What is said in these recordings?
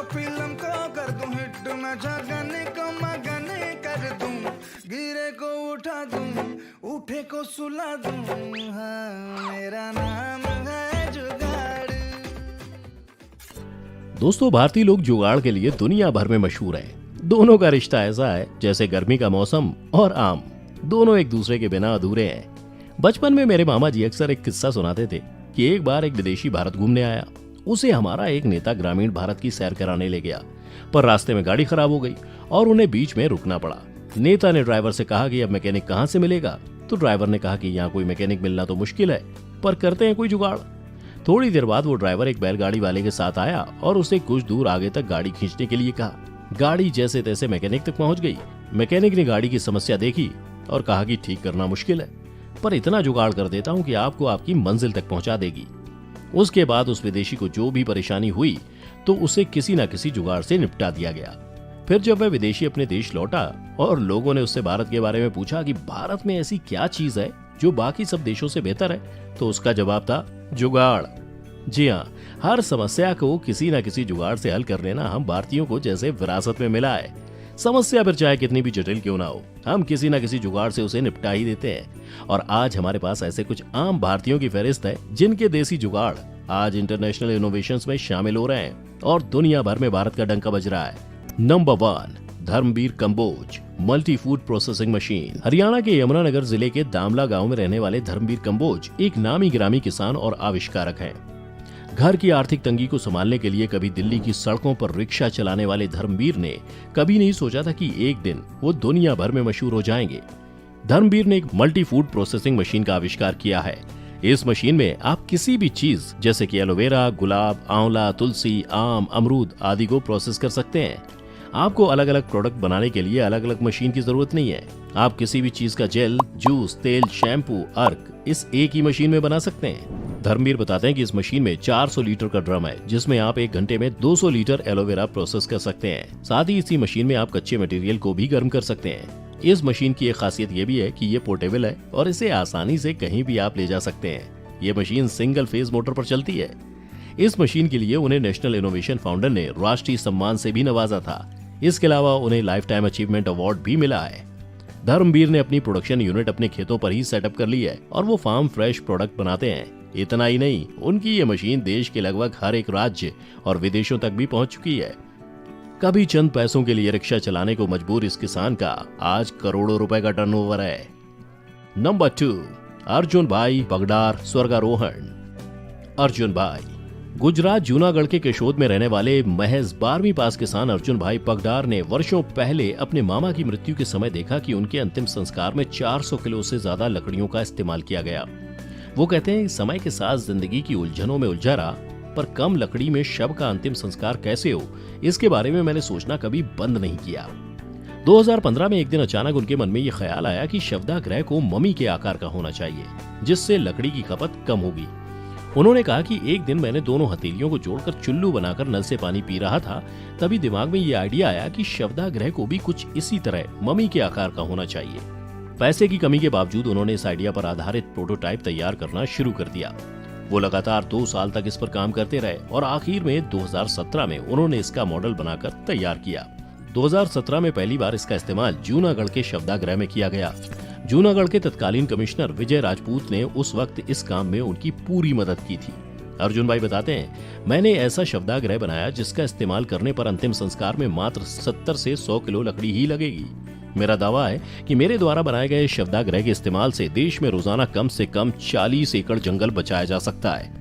Film को कर दूं हिट, मैं जगन को मगन कर दूं, गिरे को उठा दूं, उठे को सुला दूं, हाँ मेरा नाम है जुगाड़। दोस्तों, भारतीय लोग जुगाड़ के लिए दुनिया भर में मशहूर हैं। दोनों का रिश्ता ऐसा है जैसे गर्मी का मौसम और आम, दोनों एक दूसरे के बिना अधूरे हैं। बचपन में मेरे मामा जी अक्सर एक किस्सा सुनाते थे कि एक बार एक विदेशी भारत घूमने आया। उसे हमारा एक नेता ग्रामीण भारत की सैर कराने ले गया, पर रास्ते में गाड़ी खराब हो गई और उन्हें बीच में रुकना पड़ा। नेता ने ड्राइवर से कहा कि अब मैकेनिक कहाँ से मिलेगा, तो ड्राइवर ने कहा कि यहाँ कोई मैकेनिक मिलना तो मुश्किल है, पर करते हैं कोई जुगाड़। थोड़ी देर बाद वो ड्राइवर एक बैलगाड़ी वाले के साथ आया और उसे कुछ दूर आगे तक गाड़ी खींचने के लिए कहा। गाड़ी जैसे तैसे मैकेनिक तक पहुंच गई। मैकेनिक ने गाड़ी की समस्या देखी और कहा कि ठीक करना मुश्किल है, पर इतना जुगाड़ कर देता हूं कि आपको आपकी मंजिल तक पहुंचा देगी। उसके बाद उस विदेशी को जो भी परेशानी हुई तो उसे किसी न किसी जुगाड़ से निपटा दिया गया। फिर जब वह विदेशी अपने देश लौटा और लोगों ने उससे भारत के बारे में पूछा कि भारत में ऐसी क्या चीज है जो बाकी सब देशों से बेहतर है, तो उसका जवाब था जुगाड़। जी हाँ, हर समस्या को किसी न किसी जुगाड़ से हल कर लेना हम भारतीयों को जैसे विरासत में मिला है। समस्या फिर चाहे कितनी भी जटिल क्यों ना हो, हम किसी न किसी जुगाड़ से उसे निपटा ही देते हैं। और आज हमारे पास ऐसे कुछ आम भारतीयों की फहरिस्त है जिनके देसी जुगाड़ आज इंटरनेशनल इनोवेशंस में शामिल हो रहे हैं और दुनिया भर में भारत का डंका बज रहा है। Number 1, Dharamvir Kamboj multi food processing machine. Haryana के यमुनानगर जिले के दामला गांव में रहने वाले धर्मवीर कंबोज एक नामी गिरामी किसान और आविष्कारक हैं। घर की आर्थिक तंगी को संभालने के लिए कभी दिल्ली की सड़कों पर रिक्शा चलाने वाले धर्मवीर ने कभी नहीं सोचा था कि एक दिन वो दुनिया भर में मशहूर हो जाएंगे। धर्मवीर ने एक मल्टी फूड प्रोसेसिंग मशीन का आविष्कार किया है। इस मशीन में आप किसी भी चीज जैसे कि एलोवेरा, गुलाब, आंवला, तुलसी, आम, अमरूद आदि को प्रोसेस कर सकते हैं। आपको अलग अलग प्रोडक्ट बनाने के लिए अलग अलग मशीन की जरूरत नहीं है। आप किसी भी चीज का जेल, जूस, तेल, शैम्पू, अर्क इस एक ही मशीन में बना सकते हैं। धर्मवीर बताते हैं कि इस मशीन में 400 लीटर का ड्रम है जिसमें आप एक घंटे में 200 लीटर एलोवेरा प्रोसेस कर सकते हैं। साथ ही इसी मशीन में आप कच्चे मटेरियल को भी गर्म कर सकते हैं। इस मशीन की एक खासियत ये भी है कि ये पोर्टेबल है और इसे आसानी से कहीं भी आप ले जा सकते हैं। ये मशीन सिंगल फेज मोटर पर चलती है। इस मशीन के लिए उन्हें नेशनल इनोवेशन फाउंडर ने राष्ट्रीय सम्मान से भी नवाजा था। इसके अलावा उन्हें लाइफ टाइम अचीवमेंट अवार्ड भी मिला है। धर्मवीर ने अपनी प्रोडक्शन यूनिट अपने खेतों पर ही सेटअप कर ली है और वो फार्म फ्रेश प्रोडक्ट बनाते हैं। इतना ही नहीं, उनकी ये मशीन देश के लगभग हर एक राज्य और विदेशों तक भी पहुंच चुकी है। कभी चंद पैसों के लिए रिक्शा चलाने को मजबूर इस किसान का आज करोड़ों रुपए का टर्नओवर है। नंबर 2, अर्जुन भाई पगडार स्वर्गारोहण। अर्जुन भाई गुजरात जूनागढ़ के केशोद में रहने वाले महज 12वीं पास किसान अर्जुन भाई पगडार ने वर्षों पहले अपने मामा की मृत्यु के समय देखा कि उनके अंतिम संस्कार में 400 किलो से ज्यादा लकड़ियों का इस्तेमाल किया गया। वो कहते हैं समय के साथ जिंदगी की उलझनों में उलझा रहा, पर कम लकड़ी में शव का अंतिम संस्कार कैसे हो इसके बारे में मैंने सोचना कभी बंद नहीं किया। 2015 में एक दिन अचानक उनके मन में ये ख्याल आया कि शवदाह गृह को मम्मी के आकार का होना चाहिए जिससे लकड़ी की खपत कम होगी। उन्होंने कहा कि एक दिन मैंने दोनों हथेलियों को जोड़कर चुल्लू बनाकर नल से पानी पी रहा था, तभी दिमाग में ये आइडिया आया कि शवदाह गृह को भी कुछ इसी तरह मम्मी के आकार का होना चाहिए। पैसे की कमी के बावजूद उन्होंने इस आइडिया पर आधारित प्रोटोटाइप तैयार करना शुरू कर दिया। वो लगातार 2 साल तक इस पर काम करते रहे और आखिर में 2017 में उन्होंने इसका मॉडल बनाकर तैयार किया। 2017 में पहली बार इसका इस्तेमाल जूनागढ़ के शवदाह गृह में किया गया। जूनागढ़ के तत्कालीन कमिश्नर विजय राजपूत ने उस वक्त इस काम में उनकी पूरी मदद की थी। अर्जुन भाई बताते हैं, मैंने ऐसा शवदाह गृह बनाया जिसका इस्तेमाल करने पर अंतिम संस्कार में मात्र 70 से 100 किलो लकड़ी ही लगेगी। मेरा दावा है कि मेरे द्वारा बनाए गए शवदाह गृह के इस्तेमाल से देश में रोजाना कम से कम 40 एकड़ जंगल बचाया जा सकता है।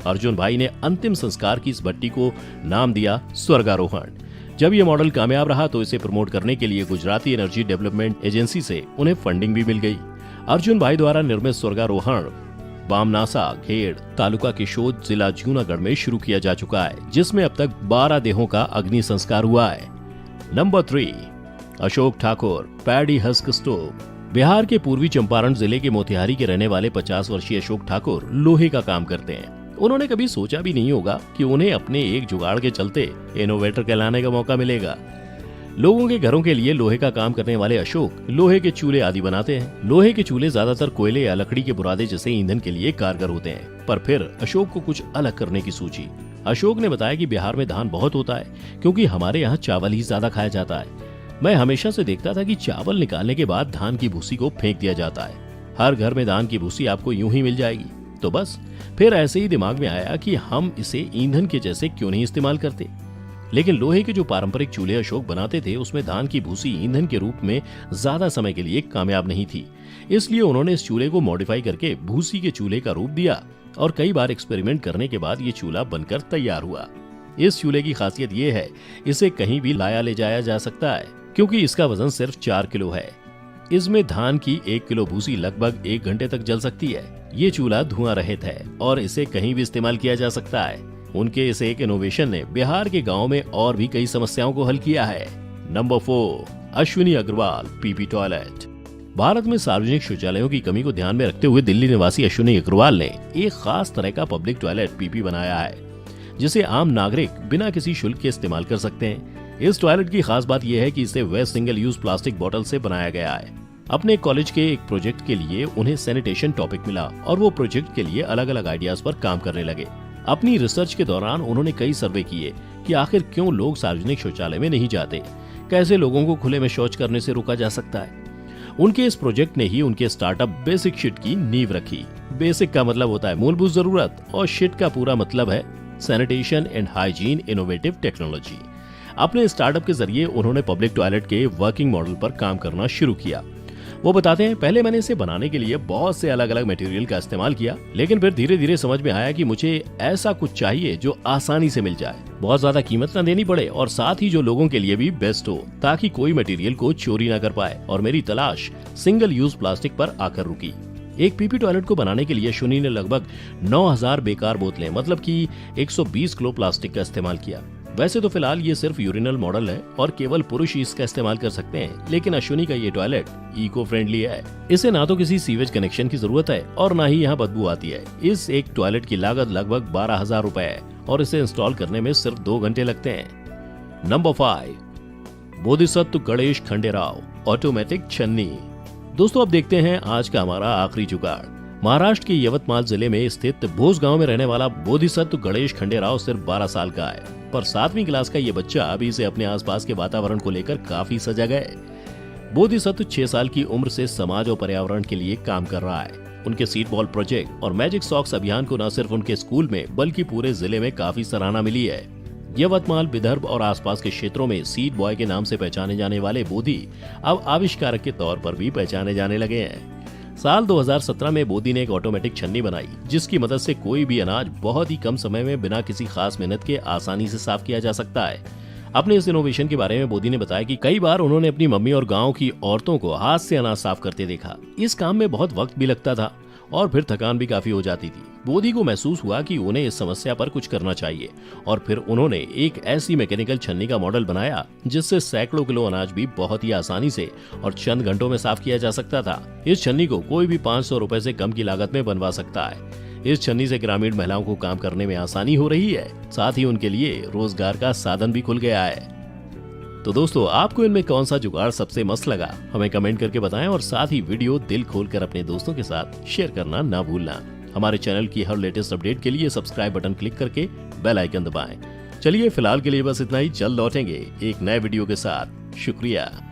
अर्जुन भाई ने अंतिम संस्कार की इस भट्टी को नाम दिया स्वर्गारोहण। जब ये मॉडल कामयाब रहा तो इसे प्रमोट करने के लिए गुजराती एनर्जी डेवलपमेंट एजेंसी से उन्हें फंडिंग भी मिल गई। अर्जुन भाई द्वारा निर्मित स्वर्गारोहण बामनासा घेड़ तालुका केशोद जिला जूनागढ़ में शुरू किया जा चुका है, जिसमें अब तक 12 देहों का अग्नि संस्कार हुआ है। Number 3, Ashok Thakur paddy husk stove. Bihar के पूर्वी चंपारण जिले के मोतिहारी के रहने वाले 50 वर्षीय अशोक ठाकुर लोहे का काम करते हैं। उन्होंने कभी सोचा भी नहीं होगा कि उन्हें अपने एक जुगाड़ के चलते इनोवेटर कहलाने का मौका मिलेगा। लोगों के घरों के लिए लोहे का काम करने वाले अशोक लोहे के चूल्हे आदि बनाते हैं। लोहे के चूल्हे ज्यादातर कोयले या लकड़ी के बुरादे जैसे ईंधन के लिए कारगर होते हैं, पर फिर अशोक को कुछ अलग करने की सूझी। अशोक ने बताया कि बिहार में धान बहुत होता है क्योंकि हमारे यहाँ चावल ही ज्यादा खाया जाता है। मैं हमेशा से देखता था कि चावल निकालने के बाद धान की भूसी को फेंक दिया जाता है। हर घर में धान की भूसी आपको यूं ही मिल जाएगी। तो बस फिर ऐसे ही दिमाग में आया कि हम इसे ईंधन के जैसे क्यों नहीं इस्तेमाल करते। लेकिन लोहे के जो पारंपरिक चूल्हे अशोक बनाते थे उसमें धान की भूसी ईंधन के रूप में ज्यादा समय के लिए कामयाब नहीं थी। इसलिए उन्होंने इस चूल्हे को मॉडिफाई करके भूसी के चूल्हे का रूप दिया और कई बार एक्सपेरिमेंट करने के बाद ये चूल्हा बनकर तैयार हुआ। इस चूल्हे की खासियत ये है, इसे कहीं भी लाया ले जाया जा सकता है क्योंकि इसका वजन सिर्फ 4 किलो है। इसमें धान की 1 किलो भूसी लगभग 1 घंटे तक जल सकती है। ये चूल्हा धुआं रहित है और इसे कहीं भी इस्तेमाल किया जा सकता है। उनके इस एक इनोवेशन ने बिहार के गाँव में और भी कई समस्याओं को हल किया है। Number 4, Ashwini Agarwal PP toilet. Bharat में सार्वजनिक शौचालयों की कमी को ध्यान में रखते हुए दिल्ली निवासी अश्विनी अग्रवाल ने एक खास तरह का पब्लिक टॉयलेट पीपी बनाया है, जिसे आम नागरिक बिना किसी शुल्क के इस्तेमाल कर सकते हैं। इस टॉयलेट की खास बात यह है कि इसे वेस्ट सिंगल यूज प्लास्टिक बोतल से बनाया गया है। अपने कॉलेज के एक प्रोजेक्ट के लिए उन्हें सैनिटेशन टॉपिक मिला और वो प्रोजेक्ट के लिए अलग अलग आइडियाज पर काम करने लगे। अपनी रिसर्च के दौरान उन्होंने कई सर्वे किए कि आखिर क्यों लोग सार्वजनिक शौचालय में नहीं जाते, कैसे लोगों को खुले में शौच करने से रोका जा सकता है। उनके इस प्रोजेक्ट ने ही उनके स्टार्टअप बेसिक शिट की नींव रखी। बेसिक का मतलब होता है मूलभूत जरूरत और शिट का पूरा मतलब है sanitation and hygiene innovative technology. अपने स्टार्टअप के जरिए उन्होंने पब्लिक टॉयलेट के वर्किंग मॉडल पर काम करना शुरू किया। वो बताते हैं, पहले मैंने इसे बनाने के लिए बहुत से अलग अलग मटेरियल का इस्तेमाल किया, लेकिन फिर धीरे धीरे समझ में आया कि मुझे ऐसा कुछ चाहिए जो आसानी से मिल जाए, बहुत ज्यादा कीमत न देनी पड़े और साथ ही जो लोगों के लिए भी बेस्ट हो, ताकि कोई मटेरियल को चोरी न कर पाए। और मेरी तलाश सिंगल यूज प्लास्टिक पर आकर रुकी। एक पीपी टॉयलेट को बनाने के लिए अश्विनी ने लगभग 9000 बेकार बोतलें मतलब कि 120 किलो प्लास्टिक का इस्तेमाल किया। वैसे तो फिलहाल ये सिर्फ यूरिनल मॉडल है और केवल पुरुष ही इसका इस्तेमाल कर सकते हैं, लेकिन अश्विनी का ये टॉयलेट इको फ्रेंडली है। इसे ना तो किसी सीवेज कनेक्शन की जरूरत है और ना ही यहाँ बदबू आती है। इस एक टॉयलेट की लागत लगभग 12,000 रुपए है और इसे इंस्टॉल करने में सिर्फ 2 घंटे लगते हैं। नंबर 5, बोधिसत्व गणेश खंडेराव ऑटोमेटिक छन्नी। दोस्तों, अब देखते हैं आज का हमारा आखिरी जुगाड़। महाराष्ट्र के यवतमाल जिले में स्थित भोज गांव में रहने वाला बोधिसत्व गणेश खंडेराव सिर्फ 12 साल का है, पर 7वीं क्लास का ये बच्चा अभी से अपने आसपास के वातावरण को लेकर काफी सजग है। बोधिसत्व 6 साल की उम्र से समाज और पर्यावरण के लिए काम कर रहा है। उनके सीड बॉल प्रोजेक्ट और मैजिक सॉक्स अभियान को न सिर्फ उनके स्कूल में बल्कि पूरे जिले में काफी सराहना मिली है। यवतमाल, विदर्भ और आसपास के क्षेत्रों में सीड बॉय के नाम से पहचाने जाने वाले बोधी अब आविष्कारक के तौर पर भी पहचाने जाने लगे हैं। साल 2017 में बोधी ने एक ऑटोमेटिक छन्नी बनाई, जिसकी मदद से कोई भी अनाज बहुत ही कम समय में बिना किसी खास मेहनत के आसानी से साफ किया जा सकता है। अपने इस इनोवेशन के बारे में बोधी ने बताया कि कई बार उन्होंने अपनी मम्मी और गांव की औरतों को हाथ से अनाज साफ करते देखा। इस काम में बहुत वक्त भी लगता था और फिर थकान भी काफी हो जाती थी। बोधी को महसूस हुआ कि उन्हें इस समस्या पर कुछ करना चाहिए और फिर उन्होंने एक ऐसी मैकेनिकल छन्नी का मॉडल बनाया जिससे सैकड़ों किलो अनाज भी बहुत ही आसानी से और चंद घंटों में साफ किया जा सकता था। इस छन्नी को कोई भी 500 रुपए से कम की लागत में बनवा सकता है। इस छन्नी से ग्रामीण महिलाओं को काम करने में आसानी हो रही है, साथ ही उनके लिए रोजगार का साधन भी खुल गया है। तो दोस्तों, आपको इनमें कौन सा जुगाड़ सबसे मस्त लगा, हमें कमेंट करके बताएं और साथ ही वीडियो दिल खोलकर अपने दोस्तों के साथ शेयर करना ना भूलना। हमारे चैनल की हर लेटेस्ट अपडेट के लिए सब्सक्राइब बटन क्लिक करके बेल आइकन दबाएं। चलिए फिलहाल के लिए बस इतना ही, जल्द लौटेंगे एक नए वीडियो के साथ। शुक्रिया।